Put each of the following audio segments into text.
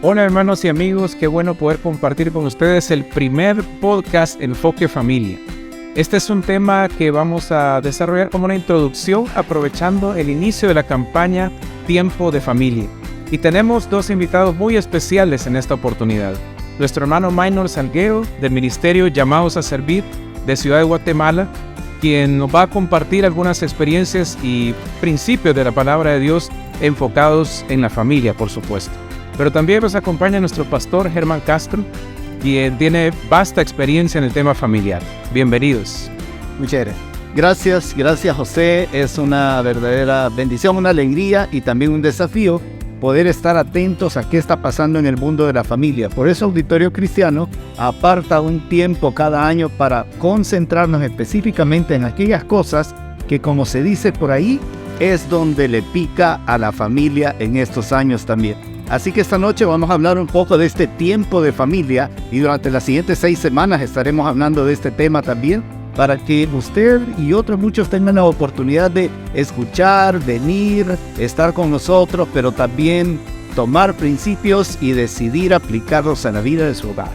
Hola hermanos y amigos, qué bueno poder compartir con ustedes el primer podcast Enfoque Familia. Este es un tema que vamos a desarrollar como una introducción aprovechando el inicio de la campaña Tiempo de Familia. Y tenemos dos invitados muy especiales en esta oportunidad. Nuestro hermano Minor Salguero del Ministerio Llamados a Servir de Ciudad de Guatemala, quien nos va a compartir algunas experiencias y principios de la palabra de Dios enfocados en la familia, por supuesto. Pero también nos acompaña nuestro pastor Germán Castro, quien tiene vasta experiencia en el tema familiar. Bienvenidos. Muchas gracias. Gracias José. Es una verdadera bendición, una alegría y también un desafío poder estar atentos a qué está pasando en el mundo de la familia. Por eso Auditorio Cristiano aparta un tiempo cada año para concentrarnos específicamente en aquellas cosas que, como se dice por ahí, es donde le pica a la familia en estos años también. Así que esta noche vamos a hablar un poco de este tiempo de familia y durante las siguientes 6 semanas estaremos hablando de este tema también para que usted y otros muchos tengan la oportunidad de escuchar, venir, estar con nosotros, pero también tomar principios y decidir aplicarlos a la vida de su hogar.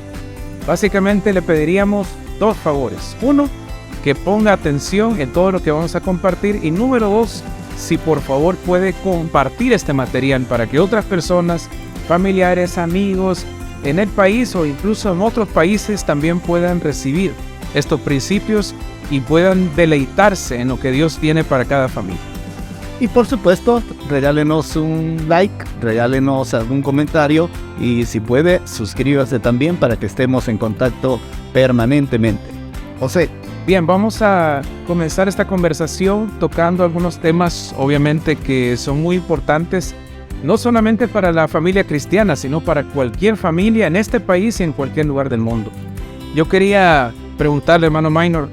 Básicamente le pediríamos 2 favores. 1, que ponga atención en todo lo que vamos a compartir. Y número 2, si por favor puede compartir este material para que otras personas, familiares, amigos en el país o incluso en otros países también puedan recibir estos principios y puedan deleitarse en lo que Dios tiene para cada familia. Y por supuesto, regálenos un like, regálenos algún comentario y si puede, suscríbase también para que estemos en contacto permanentemente. José. Bien, vamos a comenzar esta conversación tocando algunos temas, obviamente, que son muy importantes, no solamente para la familia cristiana, sino para cualquier familia en este país y en cualquier lugar del mundo. Yo quería preguntarle, hermano Minor,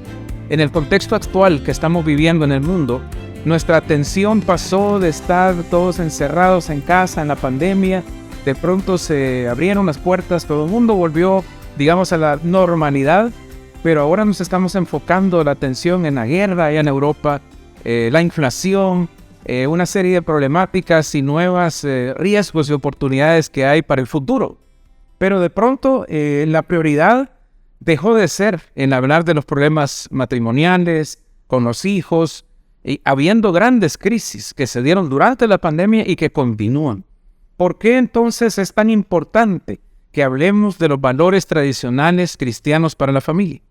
en el contexto actual que estamos viviendo en el mundo, nuestra atención pasó de estar todos encerrados en casa en la pandemia, de pronto se abrieron las puertas, todo el mundo volvió, digamos, a la normalidad, pero ahora nos estamos enfocando la atención en la guerra allá en Europa, la inflación, una serie de problemáticas y nuevos riesgos y oportunidades que hay para el futuro. Pero de pronto la prioridad dejó de ser en hablar de los problemas matrimoniales, con los hijos, y habiendo grandes crisis que se dieron durante la pandemia y que continúan. ¿Por qué entonces es tan importante que hablemos de los valores tradicionales cristianos para la familia?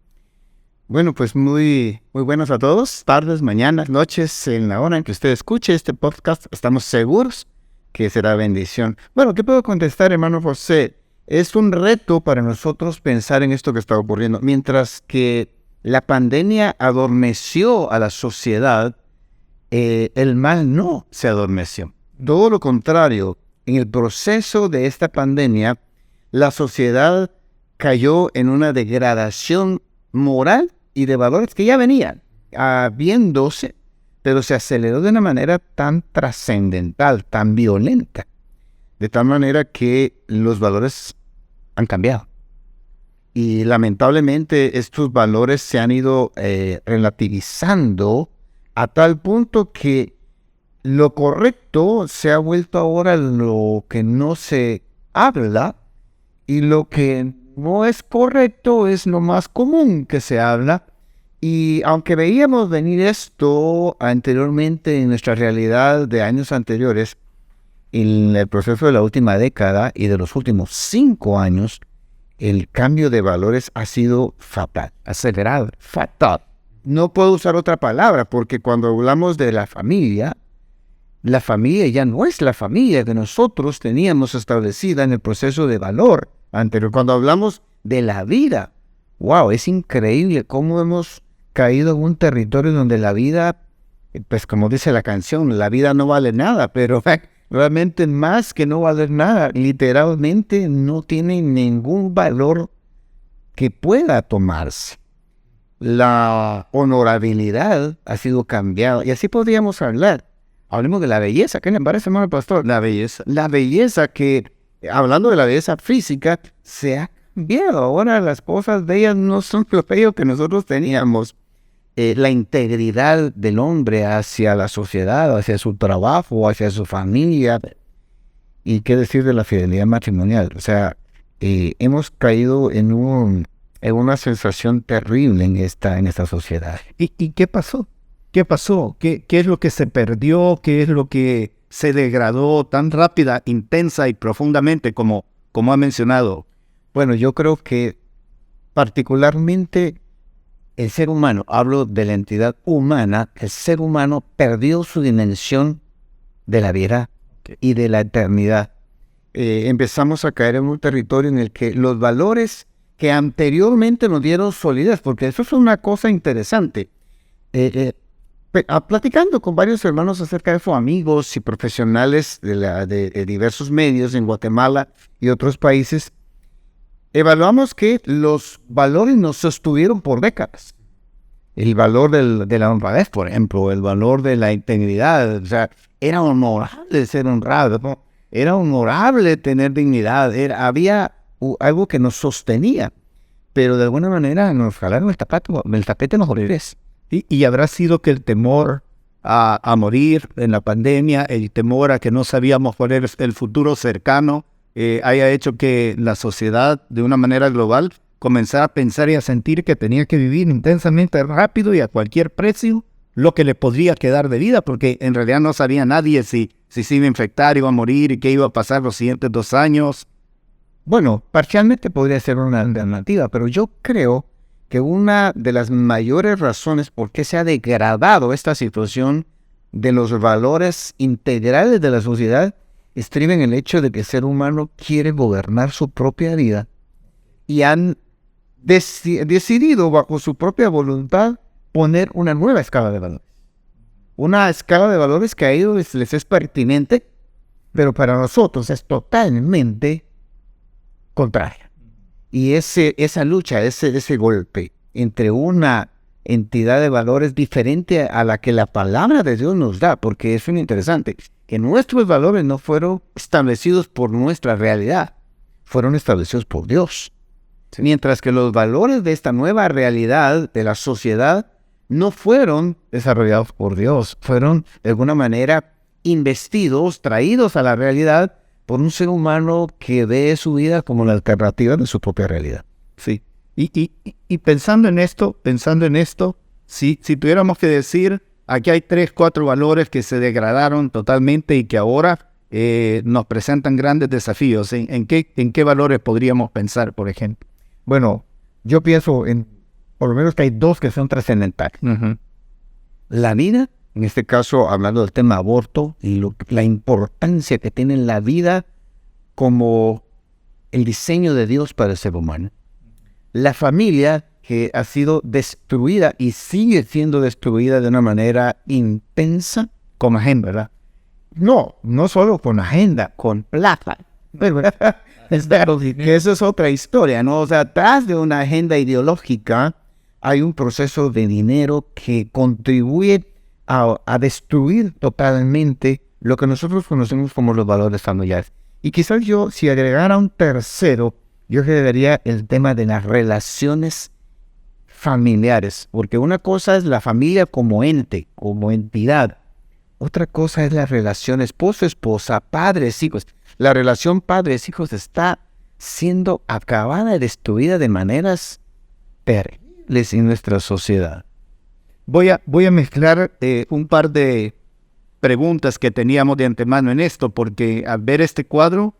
Bueno, pues muy buenos a todos, tardes, mañanas, noches, en la hora en que usted escuche este podcast, estamos seguros que será bendición. Bueno, ¿qué puedo contestar, hermano José? Es un reto para nosotros pensar en esto que está ocurriendo. Mientras que la pandemia adormeció a la sociedad, el mal no se adormeció. Todo lo contrario, en el proceso de esta pandemia, la sociedad cayó en una degradación moral y de valores que ya venían habiéndose, pero se aceleró de una manera tan trascendental, tan violenta, de tal manera que los valores han cambiado. Y lamentablemente estos valores se han ido relativizando a tal punto que lo correcto se ha vuelto ahora lo que no se habla y lo que no es correcto es lo más común que se habla. Y aunque veíamos venir esto anteriormente en nuestra realidad de años anteriores, en el proceso de la última década y de los últimos 5 años, el cambio de valores ha sido fatal, acelerado, fatal. No puedo usar otra palabra porque cuando hablamos de la familia ya no es la familia que nosotros teníamos establecida en el proceso de valor anterior. Cuando hablamos de la vida, wow, es increíble cómo hemos caído en un territorio donde la vida, pues como dice la canción, la vida no vale nada, pero realmente más que no valer nada, literalmente no tiene ningún valor que pueda tomarse. La honorabilidad ha sido cambiada y así podríamos hablar. Hablemos de la belleza. ¿Qué le parece, hermano pastor? La belleza que, hablando de la belleza física, se ha cambiado. Ahora las cosas bellas no son lo bello que nosotros teníamos. La integridad del hombre hacia la sociedad, hacia su trabajo, hacia su familia. Y qué decir de la fidelidad matrimonial. O sea, hemos caído en una sensación terrible en esta sociedad. ¿Y qué pasó? ¿Qué pasó? ¿Qué es lo que se perdió? ¿Qué es lo que se degradó tan rápida, intensa y profundamente como ha mencionado? Bueno, yo creo que particularmente el ser humano, hablo de la entidad humana, el ser humano perdió su dimensión de la vida y de la eternidad. Empezamos a caer en un territorio en el que los valores que anteriormente nos dieron solidez, porque eso es una cosa interesante. Platicando con varios hermanos acerca de eso, amigos y profesionales de diversos medios en Guatemala y otros países, evaluamos que los valores nos sostuvieron por décadas. El valor de la honradez, por ejemplo, el valor de la integridad. O sea, era honorable ser honrado, ¿no? Era honorable tener dignidad. Había algo que nos sostenía, pero de alguna manera nos jalaron el tapete en los oretes. Y habrá sido que el temor a morir en la pandemia, el temor a que no sabíamos cuál era el futuro cercano, haya hecho que la sociedad, de una manera global, comenzara a pensar y a sentir que tenía que vivir intensamente rápido y a cualquier precio lo que le podría quedar de vida, porque en realidad no sabía nadie si se iba a infectar, iba a morir y qué iba a pasar los siguientes 2 años. Bueno, parcialmente podría ser una alternativa, pero yo creo que una de las mayores razones por qué se ha degradado esta situación de los valores integrales de la sociedad estriba en el hecho de que el ser humano quiere gobernar su propia vida y han decidido bajo su propia voluntad poner una nueva escala de valores. Una escala de valores que a ellos les es pertinente, pero para nosotros es totalmente contraria. Y esa lucha, ese golpe entre una entidad de valores diferente a la que la palabra de Dios nos da, porque es muy interesante, que nuestros valores no fueron establecidos por nuestra realidad, fueron establecidos por Dios. Sí. Mientras que los valores de esta nueva realidad de la sociedad no fueron desarrollados por Dios, fueron de alguna manera investidos, traídos a la realidad por un ser humano que ve su vida como la alternativa de su propia realidad. Sí. Y pensando en esto, si tuviéramos que decir, aquí hay 3, 4 valores que se degradaron totalmente y que ahora nos presentan grandes desafíos. ¿En qué valores podríamos pensar, por ejemplo? Bueno, yo pienso por lo menos que hay 2 que son trascendentales. Uh-huh. La vida, en este caso hablando del tema aborto y la importancia que tiene la vida como el diseño de Dios para el ser humano. La familia, que ha sido destruida y sigue siendo destruida de una manera intensa con agenda, ¿verdad? No solo con agenda, con plata. Que eso es otra historia, ¿no? O sea, atrás de una agenda ideológica hay un proceso de dinero que contribuye a destruir totalmente lo que nosotros conocemos como los valores familiares. Y quizás yo, si agregara un tercero, yo agregaría el tema de las relaciones familiares, porque una cosa es la familia como ente, como entidad. Otra cosa es la relación esposo-esposa, padres-hijos. La relación padres-hijos está siendo acabada y destruida de maneras terribles en nuestra sociedad. Voy a mezclar un par de preguntas que teníamos de antemano en esto, porque al ver este cuadro,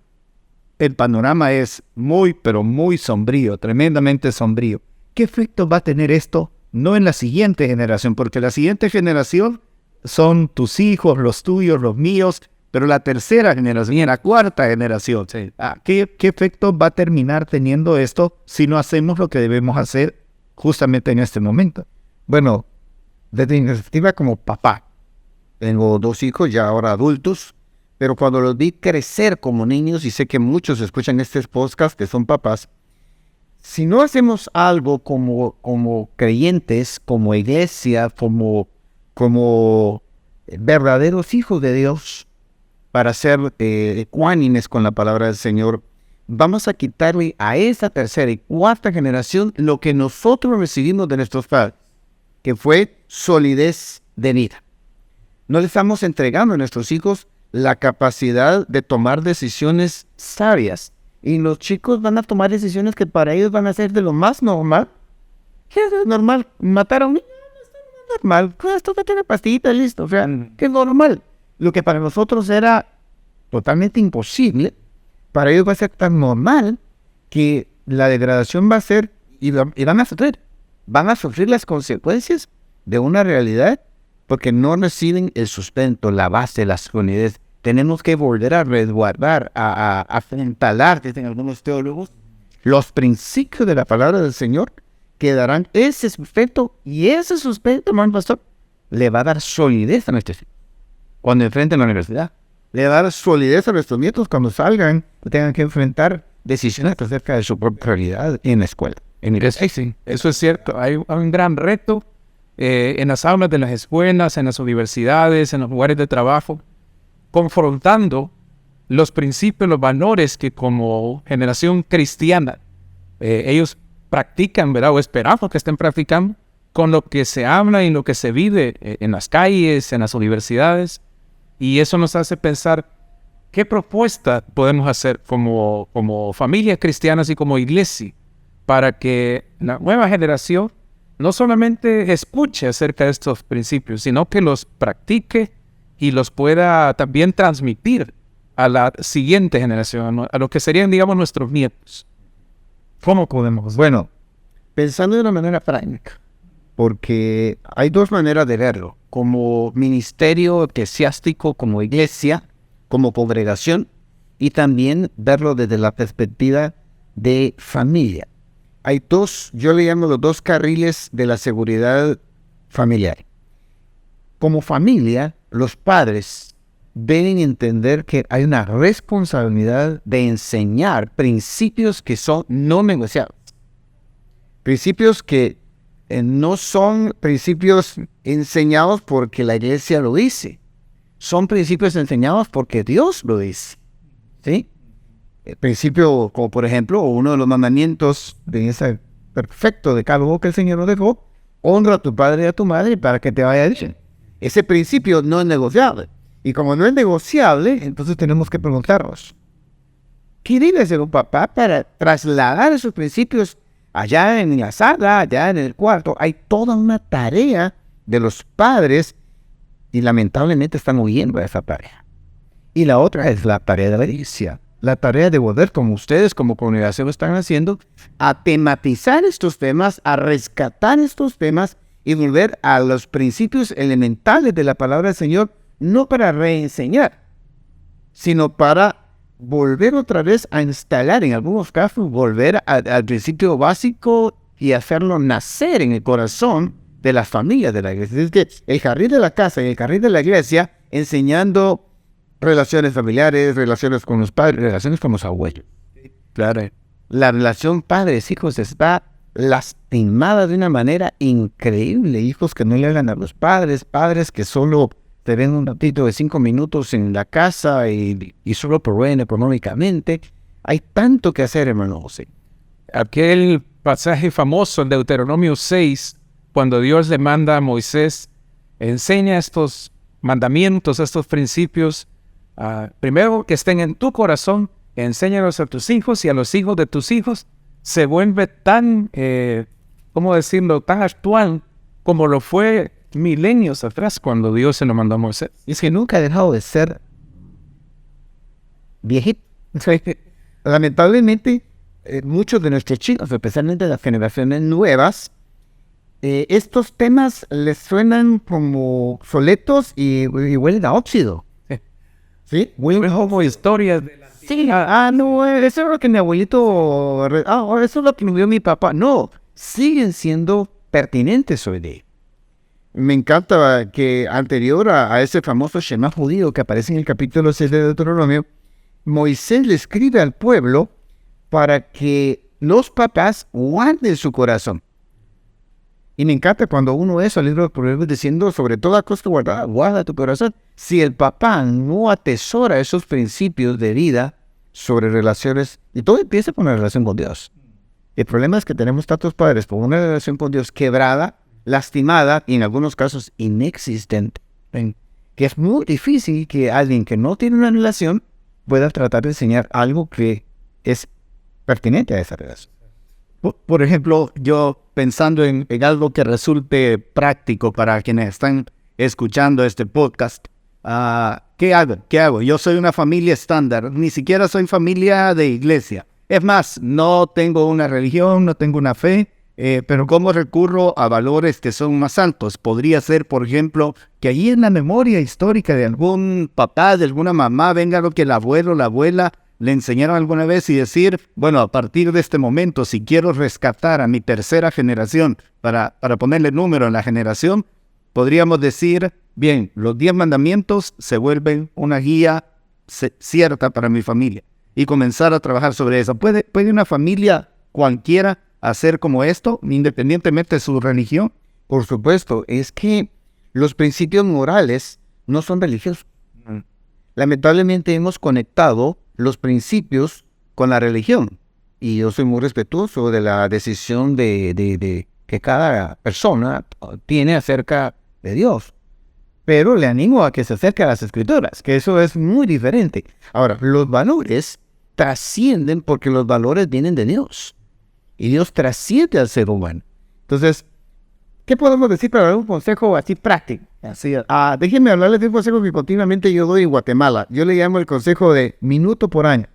el panorama es muy, pero muy sombrío, tremendamente sombrío. ¿Qué efecto va a tener esto? No en la siguiente generación, porque la siguiente generación son tus hijos, los tuyos, los míos, pero la tercera generación y la cuarta generación. Sí. ¿Qué efecto va a terminar teniendo esto si no hacemos lo que debemos hacer justamente en este momento? Bueno, desde mi perspectiva como papá, tengo 2 hijos ya ahora adultos, pero cuando los vi crecer como niños, y sé que muchos escuchan este podcast que son papás, si no hacemos algo como creyentes, como iglesia, como verdaderos hijos de Dios, para ser ecuánimes con la palabra del Señor, vamos a quitarle a esa tercera y cuarta generación lo que nosotros recibimos de nuestros padres, que fue solidez de vida. No le estamos entregando a nuestros hijos la capacidad de tomar decisiones sabias. Y los chicos van a tomar decisiones que para ellos van a ser de lo más normal. ¿Qué es normal? Matar a un niño no es normal. Pues esto que tiene pastillitas, listo. O sea, que es normal. Lo que para nosotros era totalmente imposible, para ellos va a ser tan normal que la degradación va a ser, y van a sufrir las consecuencias de una realidad porque no reciben el sustento, la base, la solidez. Tenemos que volver a resguardar, a entalar, dicen algunos teólogos, los principios de la palabra del Señor que darán ese sustento, y ese sustento, hermano pastor, le va a dar solidez a nuestros hijos cuando enfrenten la universidad. Le va a dar solidez a nuestros nietos cuando salgan, tengan que enfrentar decisiones acerca de su propia realidad en la escuela. Sí, eso es cierto. Hay un gran reto en las aulas de las escuelas, en las universidades, en los lugares de trabajo, confrontando los principios, los valores que como generación cristiana ellos practican, ¿verdad? O esperamos que estén practicando, con lo que se habla y lo que se vive en las calles, en las universidades. Y eso nos hace pensar qué propuesta podemos hacer como familias cristianas y como iglesia para que la nueva generación no solamente escuche acerca de estos principios, sino que los practique y los pueda también transmitir a la siguiente generación, a lo que serían, digamos, nuestros nietos. ¿Cómo podemos? Bueno, pensando de una manera práctica, porque hay dos maneras de verlo, como ministerio eclesiástico, como iglesia, como congregación, y también verlo desde la perspectiva de familia. Hay dos, yo le llamo los dos carriles de la seguridad familiar. Como familia, los padres deben entender que hay una responsabilidad de enseñar principios que son no negociables. Principios que no son principios enseñados porque la iglesia lo dice. Son principios enseñados porque Dios lo dice. ¿Sí? El principio, como por ejemplo, uno de los mandamientos de ese perfecto decálogo que el Señor nos dejó, honra a tu padre y a tu madre para que te vaya bien. Ese principio no es negociable. Y como no es negociable, entonces tenemos que preguntarnos, ¿qué debe hacer un papá para trasladar esos principios allá en la sala, allá en el cuarto? Hay toda una tarea de los padres y lamentablemente están huyendo de esa tarea. Y la otra es la tarea de la iglesia. La tarea de volver, como ustedes como congregación están haciendo, a tematizar estos temas, a rescatar estos temas y volver a los principios elementales de la palabra del Señor, no para reenseñar, sino para volver otra vez a instalar, en algunos casos, volver al principio básico y hacerlo nacer en el corazón de las familias de la iglesia. Es que el jardín de la casa y el jardín de la iglesia, enseñando relaciones familiares, relaciones con los padres, relaciones con los abuelos. Claro. La relación padres-hijos está lastimada de una manera increíble. Hijos que no le hablan a los padres, padres que solo te ven un ratito de 5 minutos en la casa y solo proveen económicamente. Hay tanto que hacer, hermano José. Aquel pasaje famoso en Deuteronomio 6, cuando Dios le manda a Moisés, enseña estos mandamientos, estos principios, primero que estén en tu corazón, enséñalos a tus hijos y a los hijos de tus hijos, se vuelve tan, ¿cómo decirlo?, tan actual como lo fue milenios atrás cuando Dios se lo mandó a Moisés. Y es que nunca ha dejado de ser viejito. Lamentablemente, muchos de nuestros chicos, especialmente las generaciones nuevas, estos temas les suenan como soletos y huelen a óxido. ¿Sí? Huelen como historias de la... Sí, no, eso es lo que mi abuelito... eso es lo que me dio mi papá. No, siguen siendo pertinentes hoy día. Me encanta que anterior a ese famoso Shema judío que aparece en el capítulo 6 de Deuteronomio, Moisés le escribe al pueblo para que los papás guarden su corazón. Y me encanta cuando uno es al libro de Proverbios diciendo, sobre toda cosa guarda, guarda tu corazón. Si el papá no atesora esos principios de vida sobre relaciones, y todo empieza con la relación con Dios. El problema es que tenemos tantos padres con una relación con Dios quebrada, lastimada y en algunos casos inexistente. que es muy difícil que alguien que no tiene una relación pueda tratar de enseñar algo que es pertinente a esa relación. Por ejemplo, yo pensando en algo que resulte práctico para quienes están escuchando este podcast, ¿qué hago? Yo soy una familia estándar, ni siquiera soy familia de iglesia. Es más, no tengo una religión, no tengo una fe, pero ¿cómo recurro a valores que son más altos? Podría ser, por ejemplo, que ahí en la memoria histórica de algún papá, de alguna mamá, venga lo que el abuelo, la abuela le enseñaron alguna vez y decir, bueno, a partir de este momento, si quiero rescatar a mi tercera generación para ponerle número en la generación, podríamos decir, bien, los 10 mandamientos se vuelven una guía cierta para mi familia y comenzar a trabajar sobre eso. ¿Puede una familia cualquiera hacer como esto, independientemente de su religión? Por supuesto, es que los principios morales no son religiosos. Lamentablemente hemos conectado los principios con la religión. Y yo soy muy respetuoso de la decisión de que cada persona tiene acerca de Dios. Pero le animo a que se acerque a las Escrituras, que eso es muy diferente. Ahora, los valores trascienden porque los valores vienen de Dios. Y Dios trasciende al ser humano. Entonces, ¿qué podemos decir para dar un consejo así práctico? Déjenme hablarles de un consejo que continuamente yo doy en Guatemala. Yo le llamo el consejo de minuto por año.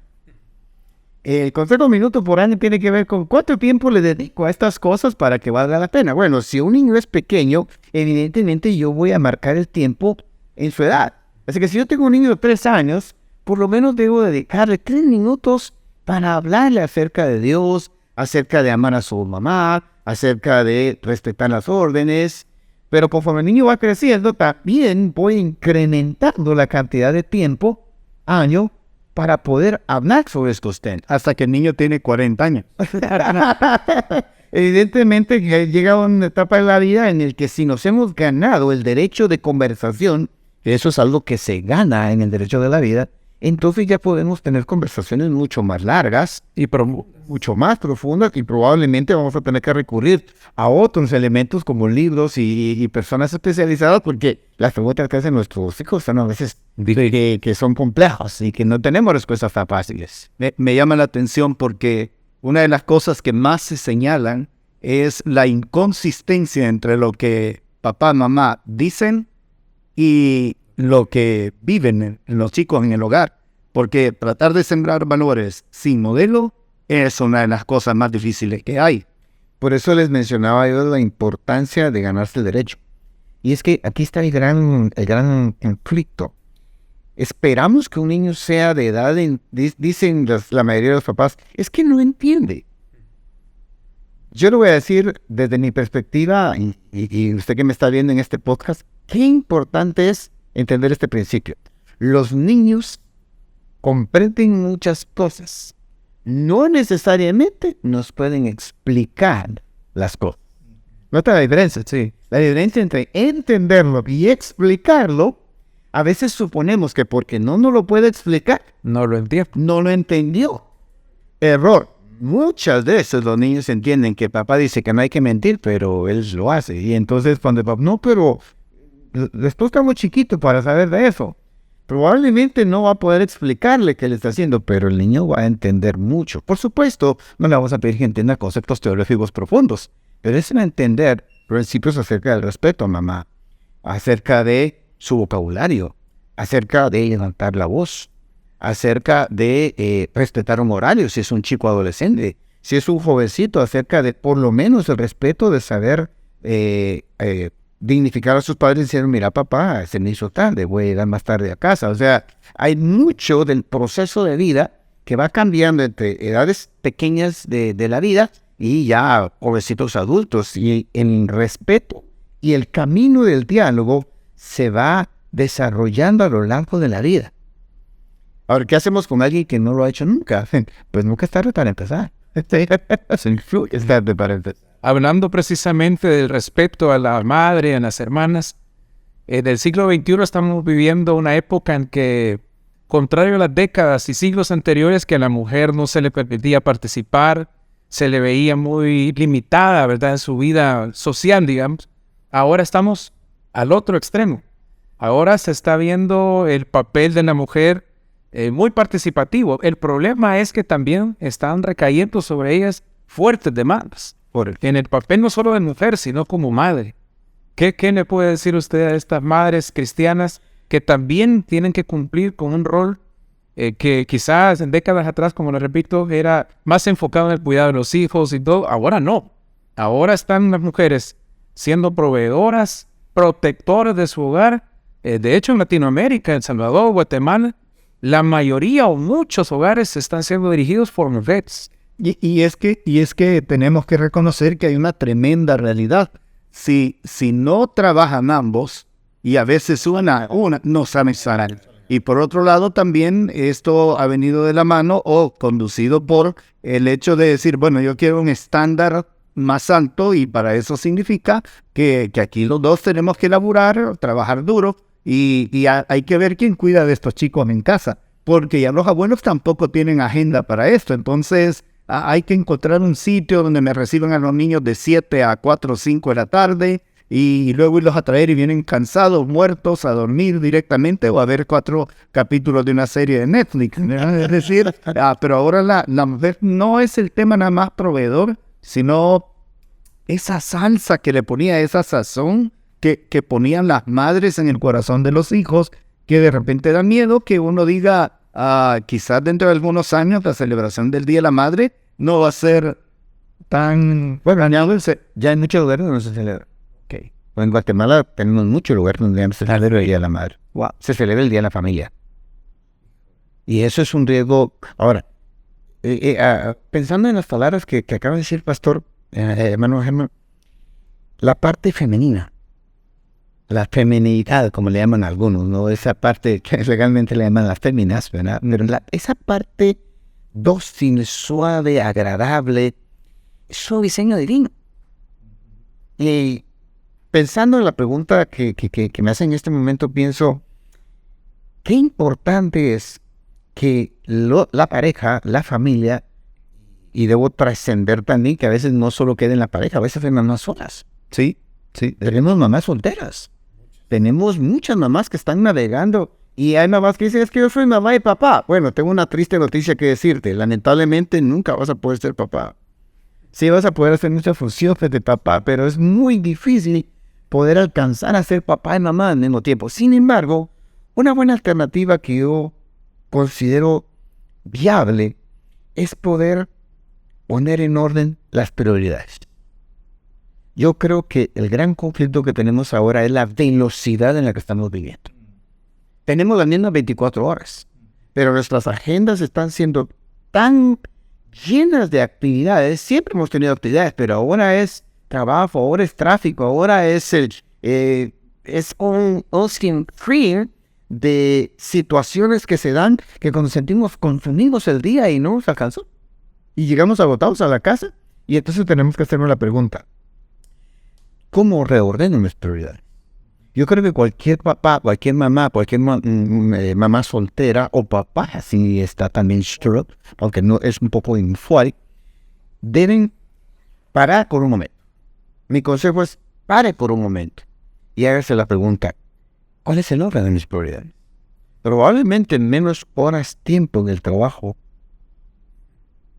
El consejo minuto por año tiene que ver con cuánto tiempo le dedico a estas cosas para que valga la pena. Bueno, si un niño es pequeño, evidentemente yo voy a marcar el tiempo en su edad. Así que si yo tengo un niño de 3 años, por lo menos debo dedicarle 3 minutos para hablarle acerca de Dios, acerca de amar a su mamá, acerca de respetar las órdenes. Pero conforme el niño va creciendo, también voy incrementando la cantidad de tiempo, año, para poder hablar sobre estos temas. Hasta que el niño tiene 40 años. Evidentemente llega una etapa de la vida en la que si nos hemos ganado el derecho de conversación, eso es algo que se gana en el derecho de la vida, entonces ya podemos tener conversaciones mucho más largas y mucho más profundas, y probablemente vamos a tener que recurrir a otros elementos como libros y personas especializadas, porque las preguntas que hacen nuestros hijos son a veces que son complejas y que no tenemos respuestas tan fáciles. Me llama la atención porque una de las cosas que más se señalan es la inconsistencia entre lo que papá, mamá dicen y lo que viven los chicos en el hogar, porque tratar de sembrar valores sin modelo es una de las cosas más difíciles que hay. Por eso les mencionaba yo la importancia de ganarse el derecho. Y es que aquí está el gran conflicto. Esperamos que un niño sea de edad, dicen la mayoría de los papás, es que no entiende. Yo le voy a decir desde mi perspectiva, y usted que me está viendo en este podcast, qué importante es entender este principio. Los niños comprenden muchas cosas. No necesariamente nos pueden explicar las cosas. ¿Nota la diferencia? Sí. La diferencia entre entenderlo y explicarlo, a veces suponemos que porque no nos lo puede explicar, No lo entiendo. no lo entendió. Error. Muchas veces los niños entienden que papá dice que no hay que mentir, pero él lo hace. Y entonces cuando el papá, no, pero después está muy chiquito para saber de eso. Probablemente no va a poder explicarle qué le está haciendo, pero el niño va a entender mucho. Por supuesto, no le vamos a pedir que entienda conceptos teológicos profundos, pero es entender principios acerca del respeto a mamá, acerca de su vocabulario, acerca de levantar la voz, acerca de respetar un horario, si es un chico adolescente, si es un jovencito, acerca de por lo menos el respeto de saber dignificar a sus padres y decir, mira papá, se me hizo tarde, voy a llegar más tarde a casa. O sea, hay mucho del proceso de vida que va cambiando entre edades pequeñas de la vida y ya jovencitos adultos. Y el respeto y el camino del diálogo se va desarrollando a lo largo de la vida. Ahora, ¿qué hacemos con alguien que no lo ha hecho nunca? Pues nunca es tarde para empezar. Es tarde para empezar. Hablando precisamente del respeto a la madre, a las hermanas, del siglo XXI estamos viviendo una época en que, contrario a las décadas y siglos anteriores que a la mujer no se le permitía participar, se le veía muy limitada, ¿verdad?, en su vida social, digamos, ahora estamos al otro extremo. Ahora se está viendo el papel de la mujer muy participativo. El problema es que también están recayendo sobre ellas fuertes demandas. En el papel no solo de mujer, sino como madre. ¿Qué le puede decir usted a estas madres cristianas que también tienen que cumplir con un rol que quizás en décadas atrás, como le repito, era más enfocado en el cuidado de los hijos y todo? Ahora no. Ahora están las mujeres siendo proveedoras, protectoras de su hogar. De hecho, en Latinoamérica, El Salvador, Guatemala, la mayoría o muchos hogares están siendo dirigidos por mujeres. Y es que tenemos que reconocer que hay una tremenda realidad. Si no trabajan ambos, y a veces una no sabe sanar. Y por otro lado también esto ha venido de la mano o conducido por el hecho de decir, bueno, yo quiero un estándar más alto y para eso significa que aquí los dos tenemos que laburar, trabajar duro y hay que ver quién cuida de estos chicos en casa, porque ya los abuelos tampoco tienen agenda para esto. Entonces hay que encontrar un sitio donde me reciban a los niños de 7 a 4 o 5 de la tarde y luego irlos a traer y vienen cansados, muertos, a dormir directamente o a ver 4 capítulos de una serie de Netflix. Es decir, pero ahora la mujer no es el tema nada más proveedor, sino esa salsa que le ponía, esa sazón que ponían las madres en el corazón de los hijos, que de repente da miedo que uno diga, quizás dentro de algunos años la celebración del Día de la Madre no va a ser tan... Bueno, ya hay muchos lugares donde no se celebra. Okay. En Guatemala tenemos muchos lugares donde no se celebra el Día de la Madre. Wow. Se celebra el Día de la Familia. Y eso es un riesgo. Ahora, pensando en las palabras que acaba de decir el pastor, hermano Germán, la parte femenina, la feminidad, como le llaman algunos, ¿no? Esa parte que legalmente le llaman las féminas, ¿verdad? Pero esa parte dócil, suave, agradable, es un diseño divino. Y pensando en la pregunta que me hacen en este momento, pienso, qué importante es que la pareja, la familia, y debo trascender también que a veces no solo queda en la pareja, a veces hay mamás solas. Sí. Tenemos mamás solteras. Tenemos muchas mamás que están navegando y hay mamás que dicen, es que yo soy mamá y papá. Bueno, tengo una triste noticia que decirte. Lamentablemente nunca vas a poder ser papá. Sí vas a poder hacer muchas funciones de papá, pero es muy difícil poder alcanzar a ser papá y mamá al mismo tiempo. Sin embargo, una buena alternativa que yo considero viable es poder poner en orden las prioridades. Yo creo que el gran conflicto que tenemos ahora es la velocidad en la que estamos viviendo. Tenemos las mismas 24 horas, pero nuestras agendas están siendo tan llenas de actividades. Siempre hemos tenido actividades, pero ahora es trabajo, ahora es tráfico, ahora es un ocean free de situaciones que se dan que cuando sentimos consumimos el día y no nos alcanzó. Y llegamos agotados a la casa y entonces tenemos que hacernos la pregunta, ¿cómo reordeno mis prioridades? Yo creo que cualquier papá, cualquier mamá, mamá soltera o papá, así está también stroke, aunque no es un poco inusual, deben parar por un momento. Mi consejo es, pare por un momento y hágase la pregunta, ¿cuál es el orden de mis prioridades? Probablemente menos horas tiempo en el trabajo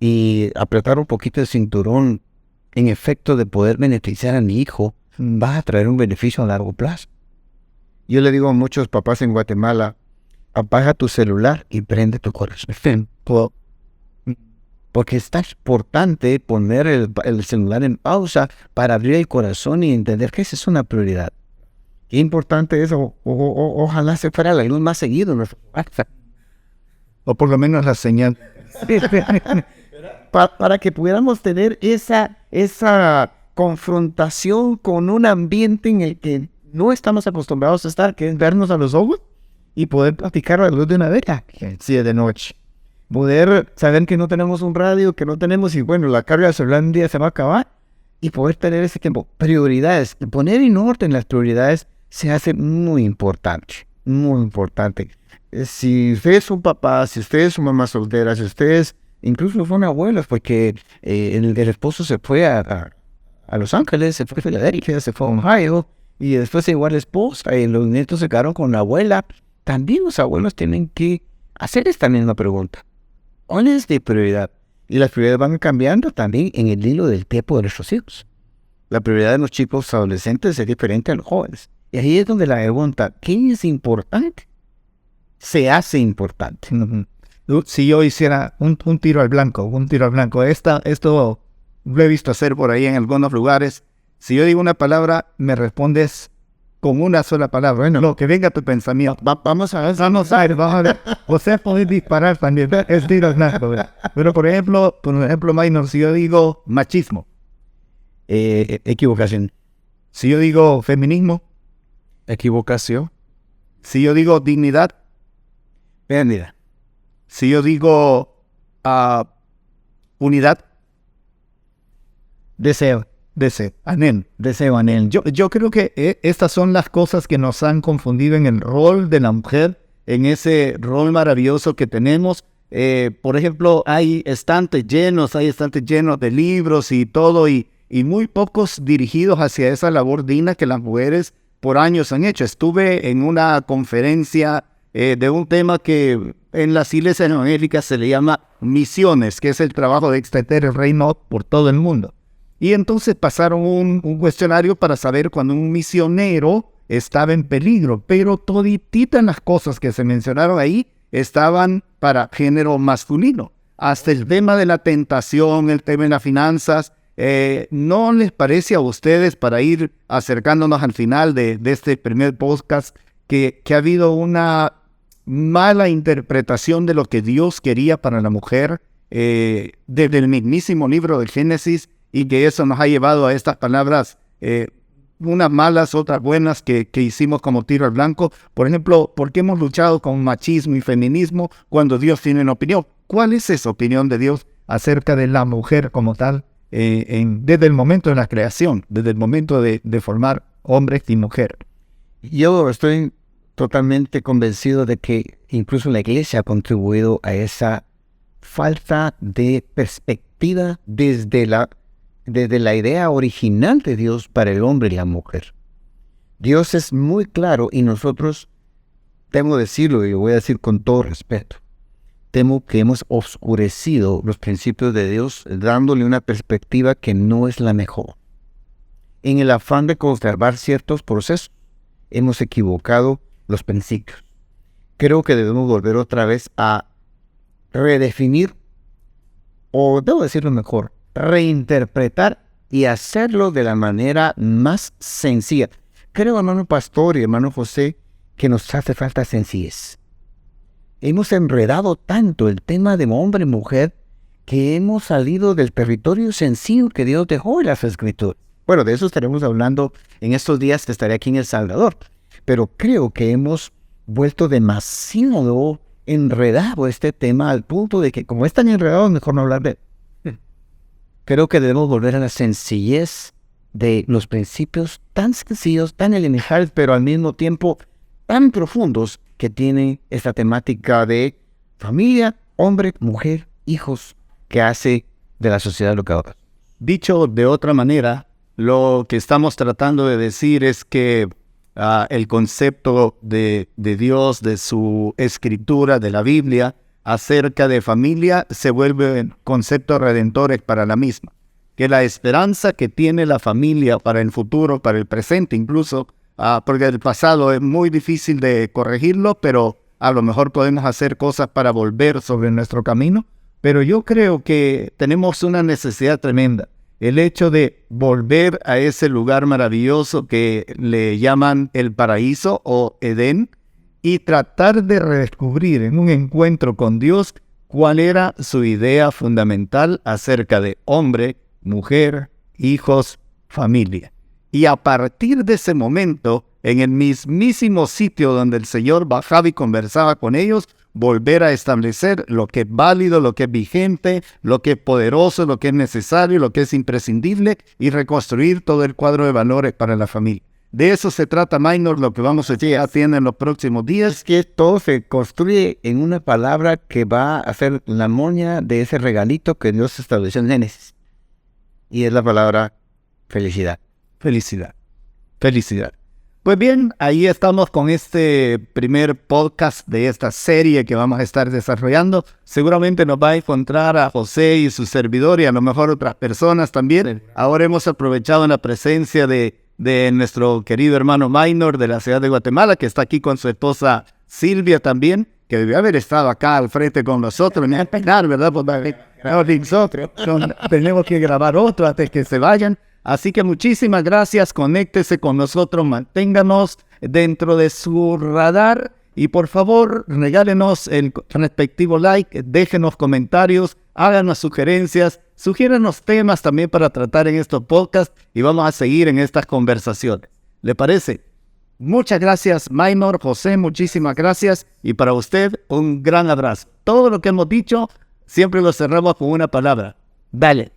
y apretar un poquito el cinturón en efecto de poder beneficiar a mi hijo va a traer un beneficio a largo plazo. Yo le digo a muchos papás en Guatemala, apaga tu celular y prende tu corazón. Porque es tan importante poner el celular en pausa para abrir el corazón y entender que esa es una prioridad. Qué importante es, ojalá se fuera la luz más seguido. O por lo menos la señal. Para que pudiéramos tener esa confrontación con un ambiente en el que no estamos acostumbrados a estar, que es vernos a los ojos y poder platicar a la luz de una vela, sí, de noche. Poder saber que no tenemos un radio, que no tenemos, y bueno, la carga del celular un día se va a acabar, y poder tener ese tiempo. Prioridades, poner en orden las prioridades se hace muy importante, muy importante. Si usted es un papá, si usted es una mamá soltera, si ustedes incluso son abuelos, porque el esposo se fue a Los Ángeles, se fue a Filadelfia, se fue a Ohio, y después igual la esposa y los nietos se quedaron con la abuela. También los abuelos tienen que hacer esta misma pregunta. ¿Cuál es de prioridad? Y las prioridades van cambiando también en el hilo del tiempo de nuestros hijos. La prioridad de los chicos adolescentes es diferente a los jóvenes. Y ahí es donde la pregunta, ¿qué es importante? Se hace importante. Si yo hiciera un tiro al blanco, esto lo he visto hacer por ahí en algunos lugares. Si yo digo una palabra, me respondes con una sola palabra. Bueno, lo que venga a tu pensamiento. Vamos a ver. Vamos a ver. O sea, podés disparar también. Es tiro al blanco, ¿verdad? Pero por ejemplo, minor, si yo digo machismo. Equivocación. Si yo digo feminismo. Equivocación. Si yo digo dignidad. Pérdida. Si yo digo unidad. Deseo. Anhel. Deseo, anhel. Yo creo que estas son las cosas que nos han confundido en el rol de la mujer, en ese rol maravilloso que tenemos. Por ejemplo, hay estantes llenos de libros y todo, y muy pocos dirigidos hacia esa labor digna que las mujeres por años han hecho. Estuve en una conferencia de un tema que en las iglesias evangélicas se le llama misiones, que es el trabajo de extender el reino por todo el mundo. Y entonces pasaron un cuestionario para saber cuando un misionero estaba en peligro, pero todititas las cosas que se mencionaron ahí estaban para género masculino. Hasta el tema de la tentación, el tema de las finanzas. ¿No les parece a ustedes, para ir acercándonos al final de este primer podcast, que ha habido una mala interpretación de lo que Dios quería para la mujer desde el mismísimo libro del Génesis, y que eso nos ha llevado a estas palabras, unas malas, otras buenas, que hicimos como tiro al blanco? Por ejemplo, ¿por qué hemos luchado con machismo y feminismo cuando Dios tiene una opinión? ¿Cuál es esa opinión de Dios acerca de la mujer como tal, desde el momento de la creación, desde el momento de formar hombres y mujer? Yo estoy totalmente convencido de que incluso la iglesia ha contribuido a esa falta de perspectiva desde la idea original de Dios para el hombre y la mujer. Dios es muy claro, y nosotros, temo decirlo, y lo voy a decir con todo respeto, temo que hemos oscurecido los principios de Dios dándole una perspectiva que no es la mejor. En el afán de conservar ciertos procesos, hemos equivocado los principios. Creo que debemos volver otra vez a redefinir, o debo decirlo mejor, reinterpretar y hacerlo de la manera más sencilla. Creo, hermano pastor y hermano José, que nos hace falta sencillez. Hemos enredado tanto el tema de hombre y mujer que hemos salido del territorio sencillo que Dios dejó en las Escrituras. Bueno, de eso estaremos hablando en estos días que estaré aquí en El Salvador. Pero creo que hemos vuelto demasiado enredado este tema, al punto de que, como es tan enredado, mejor no hablar de él. Creo que debemos volver a la sencillez de los principios tan sencillos, tan elementales, pero al mismo tiempo tan profundos, que tiene esta temática de familia, hombre, mujer, hijos, que hace de la sociedad lo que ahora. Dicho de otra manera, lo que estamos tratando de decir es que el concepto de Dios, de su escritura, de la Biblia, acerca de familia, se vuelven conceptos redentores para la misma. Que la esperanza que tiene la familia para el futuro, para el presente incluso, porque el pasado es muy difícil de corregirlo, pero a lo mejor podemos hacer cosas para volver sobre nuestro camino. Pero yo creo que tenemos una necesidad tremenda. El hecho de volver a ese lugar maravilloso que le llaman el paraíso o Edén, y tratar de redescubrir en un encuentro con Dios cuál era su idea fundamental acerca de hombre, mujer, hijos, familia. Y a partir de ese momento, en el mismísimo sitio donde el Señor bajaba y conversaba con ellos, volver a establecer lo que es válido, lo que es vigente, lo que es poderoso, lo que es necesario, lo que es imprescindible, y reconstruir todo el cuadro de valores para la familia. De eso se trata, Minor, lo que vamos a hacer en los próximos días. Es que todo se construye en una palabra que va a ser la moña de ese regalito que Dios estableció en Génesis. Y es la palabra felicidad. Felicidad. Felicidad. Pues bien, ahí estamos con este primer podcast de esta serie que vamos a estar desarrollando. Seguramente nos va a encontrar a José y su servidor y a lo mejor otras personas también. Ahora hemos aprovechado la presencia de nuestro querido hermano Minor de la ciudad de Guatemala, que está aquí con su esposa Silvia también, que debió haber estado acá al frente con nosotros. Me va a pegar, ¿verdad? Pues, nosotros tenemos que grabar otro antes que se vayan. Así que muchísimas gracias, conéctese con nosotros, manténganos dentro de su radar y por favor regálenos el respectivo like, déjenos comentarios, háganos sugerencias, sugiéranos temas también para tratar en estos podcasts y vamos a seguir en estas conversaciones. ¿Le parece? Muchas gracias, Minor, José, muchísimas gracias y para usted un gran abrazo. Todo lo que hemos dicho siempre lo cerramos con una palabra. Dale.